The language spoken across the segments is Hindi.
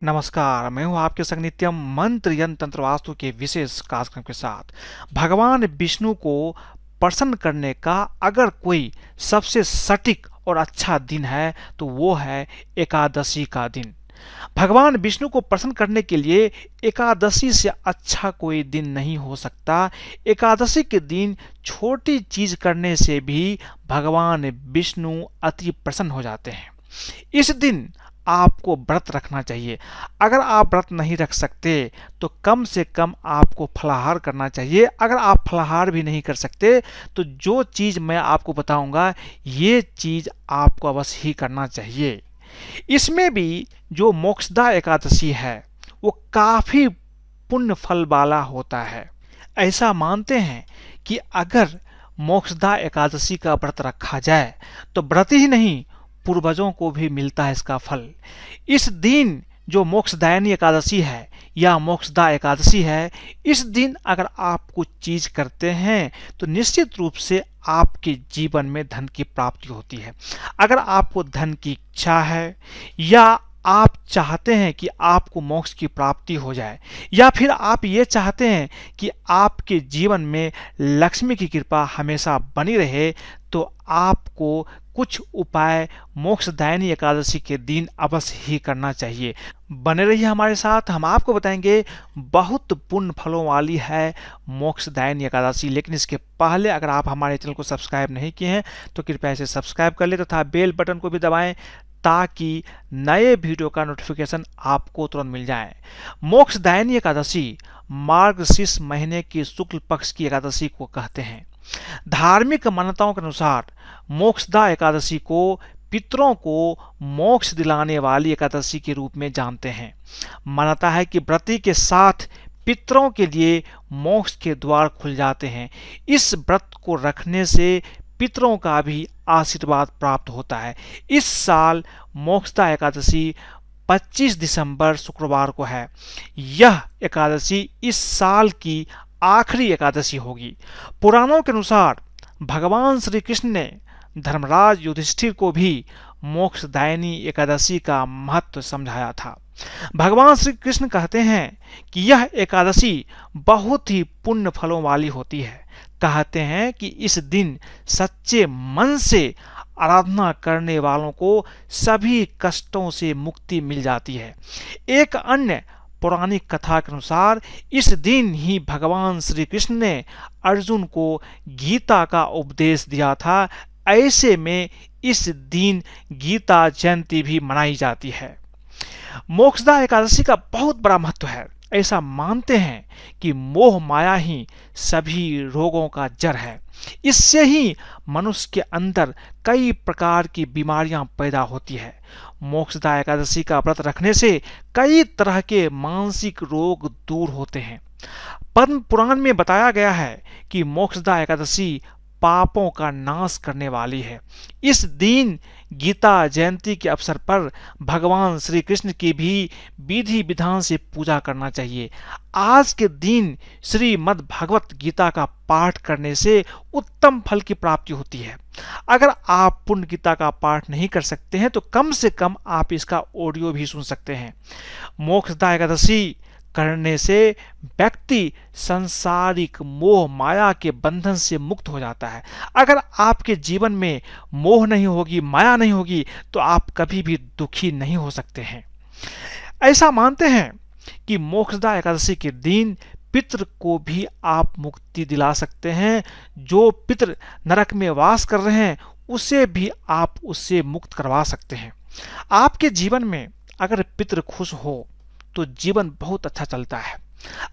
नमस्कार, मैं हूं आपके संग नित्यम मंत्र यंत्र तंत्र वास्तु के विशेष कार्यक्रम के साथ। भगवान विष्णु को प्रसन्न करने का अगर कोई सबसे सटीक और अच्छा दिन है तो वो है एकादशी का दिन। भगवान विष्णु को प्रसन्न करने के लिए एकादशी से अच्छा कोई दिन नहीं हो सकता। एकादशी के दिन छोटी चीज करने से भी भगवान विष्णु अति प्रसन्न हो जाते हैं। इस दिन आपको व्रत रखना चाहिए। अगर आप व्रत नहीं रख सकते तो कम से कम आपको फलाहार करना चाहिए। अगर आप फलाहार भी नहीं कर सकते तो जो चीज मैं आपको बताऊंगा ये चीज आपको अवश्य ही करना चाहिए। इसमें भी जो मोक्षदा एकादशी है वो काफी पुण्य फल वाला होता है। ऐसा मानते हैं कि अगर मोक्षदा एकादशी का व्रत रखा जाए तो व्रत ही नहीं पूर्वजों को भी मिलता है इसका फल। इस दिन जो मोक्षदायिनी एकादशी है या मोक्षदा एकादशी है, इस दिन अगर आप कुछ चीज करते हैं तो निश्चित रूप से आपके जीवन में धन की प्राप्ति होती है। अगर आपको धन की इच्छा है या आप चाहते हैं कि आपको मोक्ष की प्राप्ति हो जाए या फिर आप ये चाहते हैं कि आपके जीवन में लक्ष्मी की कृपा हमेशा बनी रहे तो आपको कुछ उपाय मोक्षदायिनी एकादशी के दिन अवश्य ही करना चाहिए। बने रहिए हमारे साथ, हम आपको बताएंगे। बहुत पुण्य फलों वाली है मोक्षदायिनी एकादशी। लेकिन इसके पहले अगर आप हमारे चैनल को सब्सक्राइब नहीं किए हैं तो कृपया इसे सब्सक्राइब कर ले तथा बेल बटन को भी दबाएं ताकि नए वीडियो का नोटिफिकेशन आपको तुरंत मिल जाए। मोक्षदायिनी एकादशी मार्गशीर्ष महीने की शुक्ल पक्ष की एकादशी को कहते हैं। धार्मिक मान्यताओं के अनुसार मोक्षदा एकादशी को पितरों को मोक्ष दिलाने वाली एकादशी के रूप में जानते हैं। मान्यता है कि व्रती के साथ पितरों के लिए मोक्ष के द्वार खुल जाते हैं। इस व्रत को रखने से पितरों का भी आशीर्वाद प्राप्त होता है। इस साल मोक्षदा एकादशी 25 दिसंबर शुक्रवार को है। यह एकादशी इस साल की आखिरी एकादशी होगी। पुराणों के अनुसार भगवान श्री कृष्ण ने धर्मराज युधिष्ठिर को भी मोक्षदायिनी एकादशी का महत्व समझाया था। भगवान श्री कृष्ण कहते हैं कि यह एकादशी बहुत ही पुण्य फलों वाली होती है। कहते हैं कि इस दिन सच्चे मन से आराधना करने वालों को सभी कष्टों से मुक्ति मिल जाती है। एक अन्य पौराणिक कथा के अनुसार इस दिन ही भगवान श्री कृष्ण ने अर्जुन को गीता का उपदेश दिया था। ऐसे में इस दिन गीता जयंती भी मनाई जाती है। मोक्षदा एकादशी का बहुत बड़ा महत्व है। ऐसा मानते हैं कि मोह माया ही सभी रोगों का जड़ है। इससे ही मनुष्य के अंदर कई प्रकार की बीमारियां पैदा होती है। मोक्षदा एकादशी का व्रत रखने से कई तरह के मानसिक रोग दूर होते हैं। पद्म पुराण में बताया गया है कि मोक्षदा एकादशी पापों का नाश करने वाली है। इस दिन गीता जयंती के अवसर पर भगवान श्री कृष्ण की भी विधि विधान से पूजा करना चाहिए। आज के दिन श्रीमद् भगवत गीता का पाठ करने से उत्तम फल की प्राप्ति होती है। अगर आप पुण्य गीता का पाठ नहीं कर सकते हैं तो कम से कम आप इसका ऑडियो भी सुन सकते हैं। मोक्षदा एकादशी करने से व्यक्ति संसारिक मोह माया के बंधन से मुक्त हो जाता है। अगर आपके जीवन में मोह नहीं होगी, माया नहीं होगी तो आप कभी भी दुखी नहीं हो सकते हैं। ऐसा मानते हैं कि मोक्षदा एकादशी के दिन पितृ को भी आप मुक्ति दिला सकते हैं। जो पितृ नरक में वास कर रहे हैं उसे भी आप उससे मुक्त करवा सकते हैं। आपके जीवन में अगर पितृ खुश हो तो जीवन बहुत अच्छा चलता है।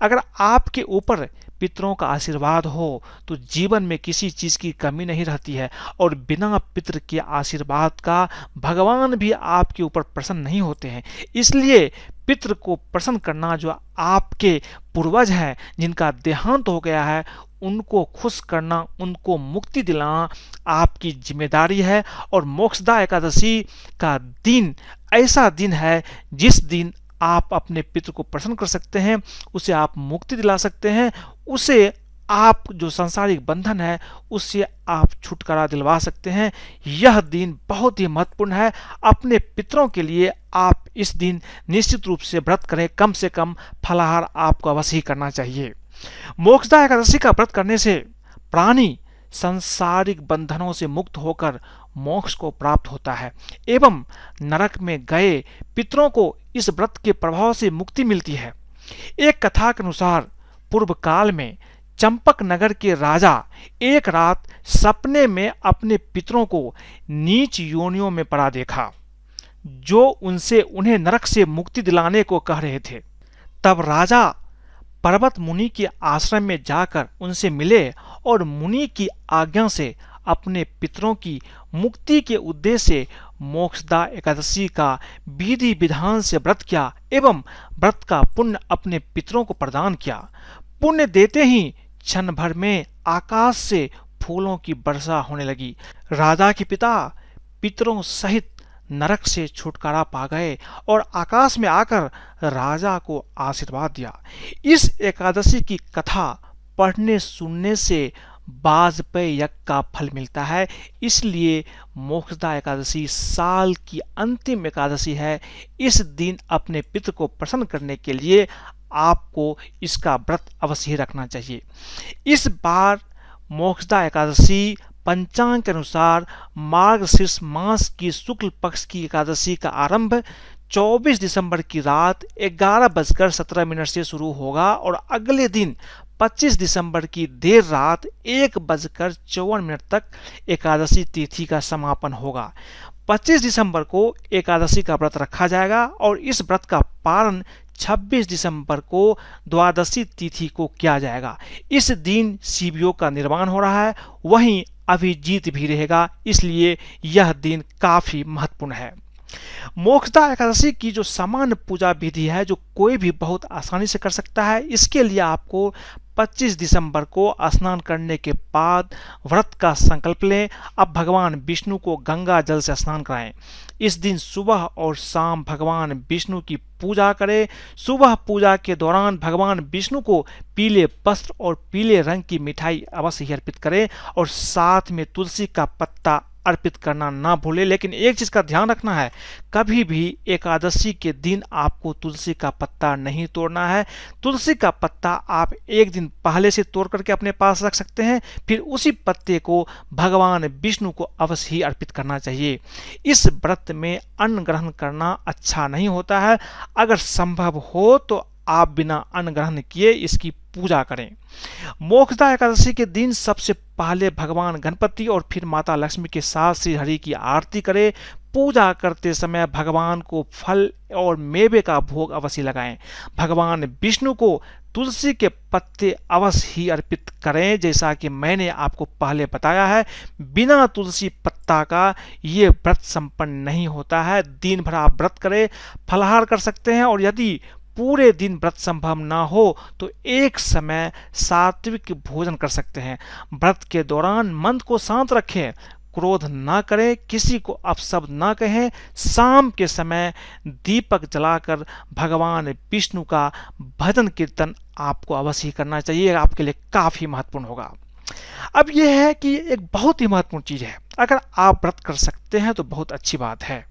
अगर आपके ऊपर पितरों का आशीर्वाद हो तो जीवन में किसी चीज की कमी नहीं रहती है और बिना पितृ के आशीर्वाद का भगवान भी आपके ऊपर प्रसन्न नहीं होते हैं। इसलिए पितृ को प्रसन्न करना, जो आपके पूर्वज हैं जिनका देहांत हो गया है, उनको खुश करना, उनको मुक्ति दिलाना आपकी जिम्मेदारी है। और मोक्षदा एकादशी का दिन ऐसा दिन है जिस दिन आप अपने पितृ को प्रसन्न कर सकते हैं, उसे आप मुक्ति दिला सकते हैं, उसे आप जो सांसारिक बंधन है उससे आप छुटकारा दिलवा सकते हैं। यह दिन बहुत ही महत्वपूर्ण है। अपने पितरों के लिए आप इस दिन निश्चित रूप से व्रत करें। कम से कम फलाहार आपको अवश्य ही करना चाहिए। मोक्षदा एकादशी का व्रत करने से प्राणी सांसारिक बंधनों से मुक्त होकर मोक्ष को प्राप्त होता है एवं नरक में गए पितरों को इस व्रत के प्रभाव से मुक्ति मिलती है। एक कथा के अनुसार पूर्व काल में चंपक नगर के राजा एक रात सपने में अपने पितरों को नीच योनियों में पड़ा देखा, जो उनसे उन्हें नरक से मुक्ति दिलाने को कह रहे थे। तब राजा पर्वत मुनि के आश्रम में जाकर उनसे मिले और मुनि की आज्ञा से अपने पितरों की मुक्ति के उद्देश्य से मोक्षदा एकादशी का विधि विधान से व्रत किया एवं व्रत का पुण्य अपने पितरों को प्रदान किया। पुण्य देते ही क्षण भर में आकाश से फूलों की वर्षा होने लगी। राजा के पिता पितरों सहित नरक से छुटकारा पा गए और आकाश में आकर राजा को आशीर्वाद दिया। इस एकादशी की कथा पढ़ने सुनने से वाजपेय यज्ञ का फल मिलता है। इसलिए मोक्षदा एकादशी साल की अंतिम एकादशी है। इस दिन अपने पितृ को प्रसन्न करने के लिए आपको इसका व्रत अवश्य ही रखना चाहिए। इस बार मोक्षदा एकादशी पंचांग के अनुसार मार्गशीर्ष मास की शुक्ल पक्ष की एकादशी का आरंभ 24 दिसंबर की रात 11:17 से शुरू होगा और अगले दिन 25 दिसंबर की देर रात 1:54 तक एकादशी तिथि का समापन होगा। 25 दिसंबर को एकादशी का व्रत रखा जाएगा और इस व्रत का पारण 26 दिसंबर को द्वादशी तिथि को किया जाएगा। इस दिन शिवयोग का निर्माण हो रहा है, वहीं अभिजीत भी रहेगा, इसलिए यह दिन काफी महत्वपूर्ण है। मोक्षदा एकादशी की जो सामान्य पूजा विधि है, जो कोई भी बहुत आसानी से कर सकता है, इसके लिए आपको 25 दिसंबर को स्नान करने के बाद व्रत का संकल्प लें। अब भगवान विष्णु को गंगा जल से स्नान कराएं। इस दिन सुबह और शाम भगवान विष्णु की पूजा करें। सुबह पूजा के दौरान भगवान विष्णु को पीले वस्त्र और पीले रंग की मिठाई अवश्य ही अर्पित करें और साथ में तुलसी का पत्ता अर्पित करना ना भूलें। लेकिन एक चीज का ध्यान रखना है, कभी भी एकादशी के दिन आपको तुलसी का पत्ता नहीं तोड़ना है। तुलसी का पत्ता आप एक दिन पहले से तोड़ करके अपने पास रख सकते हैं, फिर उसी पत्ते को भगवान विष्णु को अवश्य ही अर्पित करना चाहिए। इस व्रत में अन्न ग्रहण करना अच्छा नहीं होता है। अगर संभव हो तो आप बिना अन्न ग्रहण किए इसकी पूजा करें। मोक्षदा एकादशी के दिन सबसे पहले भगवान गणपति और फिर माता लक्ष्मी के साथ श्री हरि की आरती करें। पूजा करते समय भगवान को फल और मेवे का भोग अवश्य लगाएं। भगवान विष्णु को तुलसी के पत्ते अवश्य ही अर्पित करें। जैसा कि मैंने आपको पहले बताया है, बिना तुलसी पत्ता का ये व्रत संपन्न नहीं होता है। दिन भर आप व्रत करें, फलाहार कर सकते हैं और यदि पूरे दिन व्रत संभव ना हो तो एक समय सात्विक भोजन कर सकते हैं। व्रत के दौरान मन को शांत रखें, क्रोध ना करें, किसी को अपशब्द ना कहें। शाम के समय दीपक जलाकर भगवान विष्णु का भजन कीर्तन आपको अवश्य करना चाहिए, आपके लिए काफी महत्वपूर्ण होगा। अब यह है कि एक बहुत ही महत्वपूर्ण चीज है, अगर आप व्रत कर सकते हैं तो बहुत अच्छी बात है।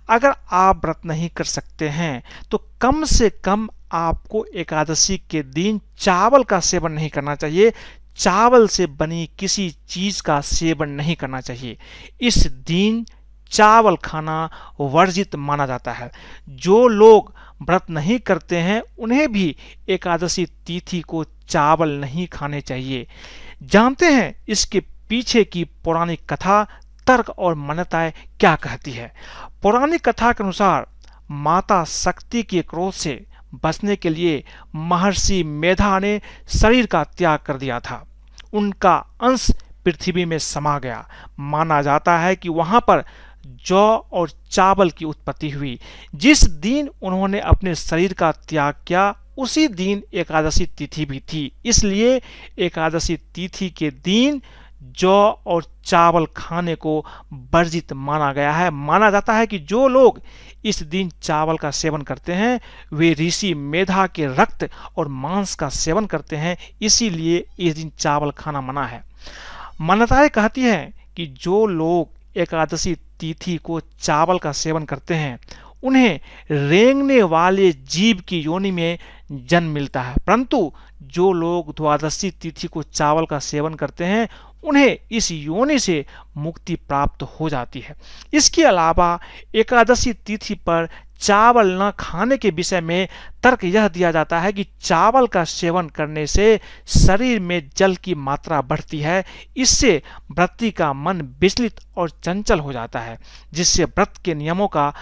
अगर आप व्रत नहीं कर सकते हैं तो कम से कम आपको एकादशी के दिन चावल का सेवन नहीं करना चाहिए। चावल से बनी किसी चीज का सेवन नहीं करना चाहिए। इस दिन चावल खाना वर्जित माना जाता है। जो लोग व्रत नहीं करते हैं उन्हें भी एकादशी तिथि को चावल नहीं खाने चाहिए। जानते हैं इसके पीछे की पौराणिक कथा, तर्क और मान्यताएं क्या कहती है। पौराणिक कथा के अनुसार माता शक्ति के क्रोध से बचने के लिए महर्षि मेधा ने शरीर का त्याग कर दिया था। उनका अंश पृथ्वी में समा गया। माना जाता है कि वहां पर जौ और चावल की उत्पत्ति हुई। जिस दिन उन्होंने अपने शरीर का त्याग किया उसी दिन एकादशी तिथि भी थी। इसलिए एकादशी तिथि के दिन जौ और चावल खाने को वर्जित माना गया है। माना जाता है कि जो लोग इस दिन चावल का सेवन करते हैं वे ऋषि मेधा के रक्त और मांस का सेवन करते हैं, इसीलिए इस दिन चावल खाना मना है। मान्यताएं कहती हैं कि जो लोग एकादशी तिथि को चावल का सेवन करते हैं उन्हें रेंगने वाले जीव की योनि में जन्म मिलता है, परंतु जो लोग द्वादशी तिथि को चावल का सेवन करते हैं उन्हें इस योनि से मुक्ति प्राप्त हो जाती है। इसके अलावा एकादशी तिथि पर चावल न खाने के विषय में तर्क यह दिया जाता है कि चावल का सेवन करने से शरीर में जल की मात्रा बढ़ती है, इससे व्रती का मन विचलित और चंचल हो जाता है, जिससे व्रत के नियमों का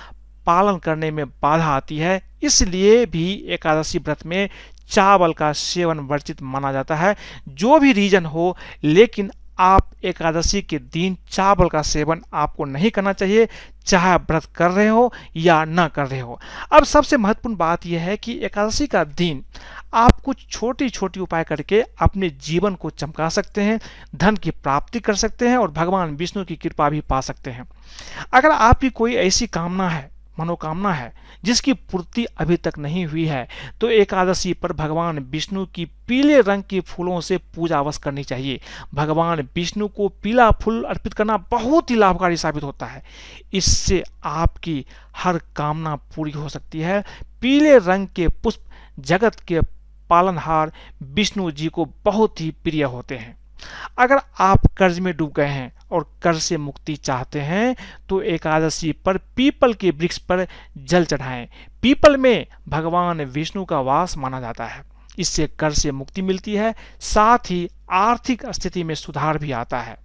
पालन करने में बाधा आती है। इसलिए भी एकादशी व्रत में चावल का सेवन वर्जित माना जाता है। जो भी रीजन हो, लेकिन आप एकादशी के दिन चावल का सेवन आपको नहीं करना चाहिए, चाहे आप व्रत कर रहे हो या न कर रहे हो। अब सबसे महत्वपूर्ण बात यह है कि एकादशी का दिन आप कुछ छोटी छोटी उपाय करके अपने जीवन को चमका सकते हैं, धन की प्राप्ति कर सकते हैं और भगवान विष्णु की कृपा भी पा सकते हैं। अगर आपकी कोई ऐसी कामना है, मनोकामना है जिसकी पूर्ति अभी तक नहीं हुई है, तो एकादशी पर भगवान विष्णु की पीले रंग के फूलों से पूजा अवश्य करनी चाहिए। भगवान विष्णु को पीला फूल अर्पित करना बहुत ही लाभकारी साबित होता है, इससे आपकी हर कामना पूरी हो सकती है। पीले रंग के पुष्प जगत के पालनहार विष्णु जी को बहुत ही प्रिय होते हैं। अगर आप कर्ज में डूब गए हैं और कर्ज से मुक्ति चाहते हैं तो एकादशी पर पीपल के वृक्ष पर जल चढ़ाएं। पीपल में भगवान विष्णु का वास माना जाता है, इससे कर्ज से मुक्ति मिलती है, साथ ही आर्थिक स्थिति में सुधार भी आता है।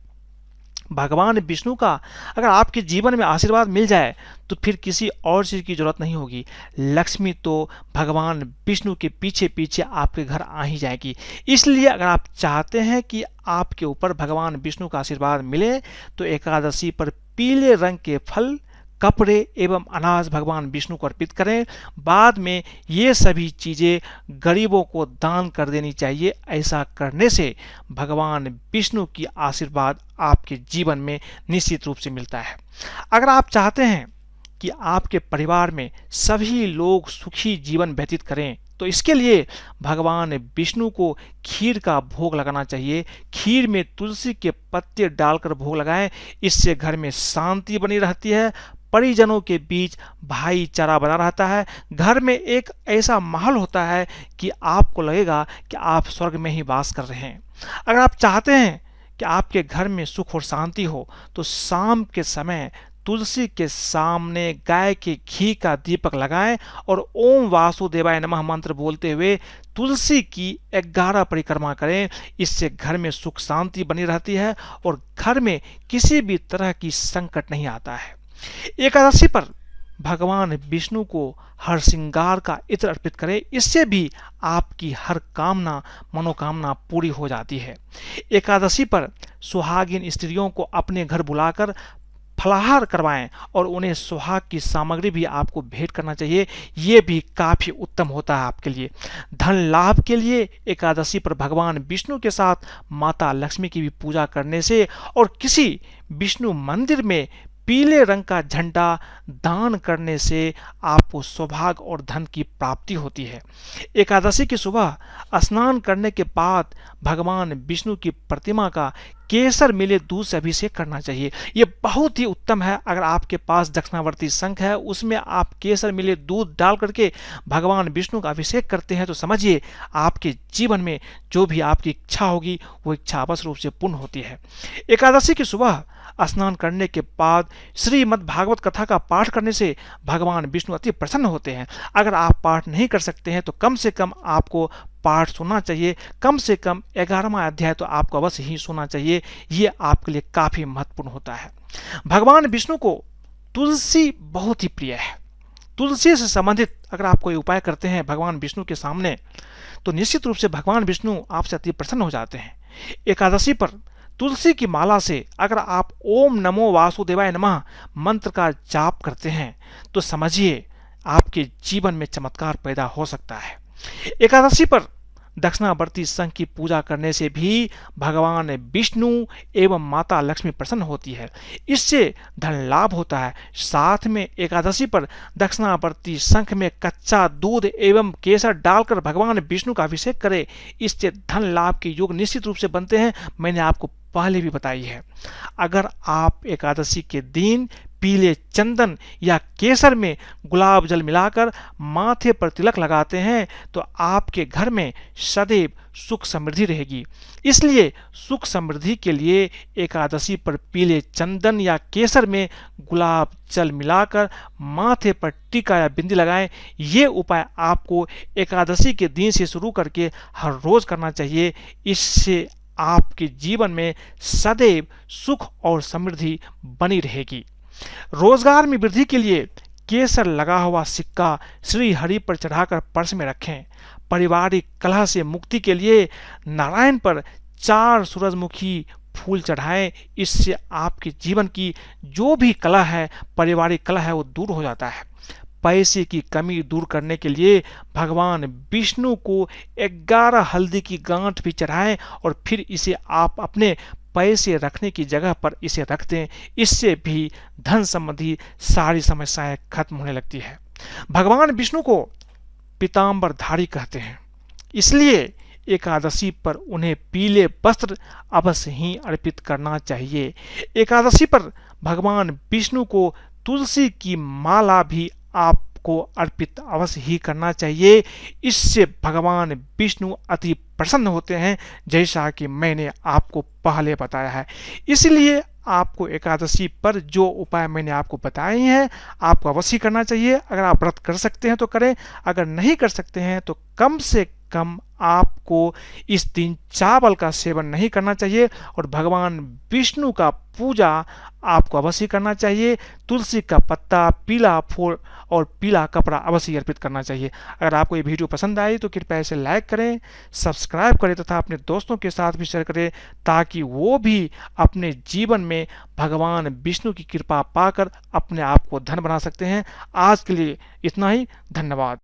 भगवान विष्णु का अगर आपके जीवन में आशीर्वाद मिल जाए तो फिर किसी और चीज की जरूरत नहीं होगी। लक्ष्मी तो भगवान विष्णु के पीछे पीछे आपके घर आ ही जाएगी। इसलिए अगर आप चाहते हैं कि आपके ऊपर भगवान विष्णु का आशीर्वाद मिले तो एकादशी पर पीले रंग के फल, कपड़े एवं अनाज भगवान विष्णु को अर्पित करें। बाद में ये सभी चीजें गरीबों को दान कर देनी चाहिए। ऐसा करने से भगवान विष्णु की आशीर्वाद आपके जीवन में निश्चित रूप से मिलता है। अगर आप चाहते हैं कि आपके परिवार में सभी लोग सुखी जीवन व्यतीत करें तो इसके लिए भगवान विष्णु को खीर का भोग लगाना चाहिए। खीर में तुलसी के पत्ते डालकर भोग लगाएं, इससे घर में शांति बनी रहती है, परिजनों के बीच भाईचारा बना रहता है, घर में एक ऐसा माहौल होता है कि आपको लगेगा कि आप स्वर्ग में ही वास कर रहे हैं। अगर आप चाहते हैं कि आपके घर में सुख और शांति हो तो शाम के समय तुलसी के सामने गाय के घी का दीपक लगाएं और ओम वासुदेवाय नमः मंत्र बोलते हुए तुलसी की 11 परिक्रमा करें। इससे घर में सुख शांति बनी रहती है और घर में किसी भी तरह की संकट नहीं आता है। एकादशी पर भगवान विष्णु को हर श्रृंगार का इत्र अर्पित करें, इससे भी आपकी हर कामना मनोकामना पूरी हो जाती है। एकादशी पर सुहागिन स्त्रियों को अपने घर बुलाकर फलाहार करवाएं और उन्हें सुहाग की सामग्री भी आपको भेंट करना चाहिए, ये भी काफी उत्तम होता है आपके लिए। धन लाभ के लिए एकादशी पर भगवान विष्णु के साथ माता लक्ष्मी की भी पूजा करने से और किसी विष्णु मंदिर में पीले रंग का झंडा दान करने से आपको सौभाग्य और धन की प्राप्ति होती है। एकादशी की सुबह स्नान करने के बाद भगवान विष्णु की प्रतिमा का केसर मिले दूध से अभिषेक करना चाहिए। ये बहुत ही उत्तम है। अगर आपके पास दक्षिणावर्ती शंख है उसमें आप केसर मिले दूध डाल करके भगवान विष्णु का अभिषेक करते हैं तो समझिए आपके जीवन में जो भी आपकी इच्छा होगी वो इच्छा अवश्य रूप से पूर्ण होती है। एकादशी की सुबह स्नान करने के बाद श्रीमद् भागवत कथा का पाठ करने से भगवान विष्णु अति प्रसन्न होते हैं। अगर आप पाठ नहीं कर सकते हैं तो कम से कम आपको पाठ सुनना चाहिए, कम से कम 11वां अध्याय तो आपको अवश्य ही सुनना चाहिए। ये आपके लिए काफी महत्वपूर्ण होता है। भगवान विष्णु को तुलसी बहुत ही प्रिय है। तुलसी से संबंधित अगर आप कोई उपाय करते हैं भगवान विष्णु के सामने तो निश्चित रूप से भगवान विष्णु आपसे अति प्रसन्न हो जाते हैं। एकादशी पर तुलसी की माला से अगर आप ओम नमो वासुदेवाय नमः मंत्र का जाप करते हैं तो समझिए आपके जीवन में चमत्कार पैदा हो सकता है। एकादशी पर दक्षिणावर्ती शंख की पूजा करने से भी भगवान विष्णु एवं माता लक्ष्मी प्रसन्न होती है। इससे धन लाभ होता है। साथ में एकादशी पर दक्षिणावर्ती शंख में कच्चा दूध एवं केसर डालकर भगवान विष्णु का अभिषेक करें। इससे धन लाभ के योग निश्चित रूप से बनते हैं। मैंने आपको पहले भी बताई है। अगर आप एकादशी के दिन पीले चंदन या केसर में गुलाब जल मिलाकर माथे पर तिलक लगाते हैं तो आपके घर में सदैव सुख समृद्धि रहेगी। इसलिए सुख समृद्धि के लिए एकादशी पर पीले चंदन या केसर में गुलाब जल मिलाकर माथे पर टीका या बिंदी लगाएं। ये उपाय आपको एकादशी के दिन से शुरू करके हर रोज करना चाहिए। इससे आपके जीवन में सदैव सुख और समृद्धि बनी रहेगी। रोजगार में वृद्धि के लिए केसर लगा हुआ सिक्का श्री हरि पर चढ़ाकर पर्स में रखें। पारिवारिक कलह से मुक्ति के लिए नारायण पर 4 सूरजमुखी फूल चढ़ाएं। इससे आपके जीवन की जो भी कलह है, पारिवारिक कलह है, वो दूर हो जाता है। पैसे की कमी दूर करने के लिए भगवान विष्णु को 11 हल्दी की गांठ भी चढ़ाएं और फिर इसे आप अपने पैसे रखने की जगह पर इसे रख दें। इससे भी धन संबंधी सारी समस्याएं खत्म होने लगती है। भगवान विष्णु को पीतांबरधारी कहते हैं, इसलिए एकादशी पर उन्हें पीले वस्त्र अवश्य ही अर्पित करना चाहिए। एकादशी पर भगवान विष्णु को तुलसी की माला भी आपको अर्पित अवश्य ही करना चाहिए। इससे भगवान विष्णु अति प्रसन्न होते हैं, जैसा कि मैंने आपको पहले बताया है। इसलिए आपको एकादशी पर जो उपाय मैंने आपको बताए हैं आपको अवश्य करना चाहिए। अगर आप व्रत कर सकते हैं तो करें, अगर नहीं कर सकते हैं तो कम से कम आपको इस दिन चावल का सेवन नहीं करना चाहिए और भगवान विष्णु का पूजा आपको अवश्य करना चाहिए। तुलसी का पत्ता, पीला फूल और पीला कपड़ा अवश्य अर्पित करना चाहिए। अगर आपको ये वीडियो पसंद आई तो कृपया इसे लाइक करें, सब्सक्राइब करें तथा अपने दोस्तों के साथ भी शेयर करें ताकि वो भी अपने जीवन में भगवान विष्णु की कृपा पाकर अपने आप को धन बना सकते हैं। आज के लिए इतना ही। धन्यवाद।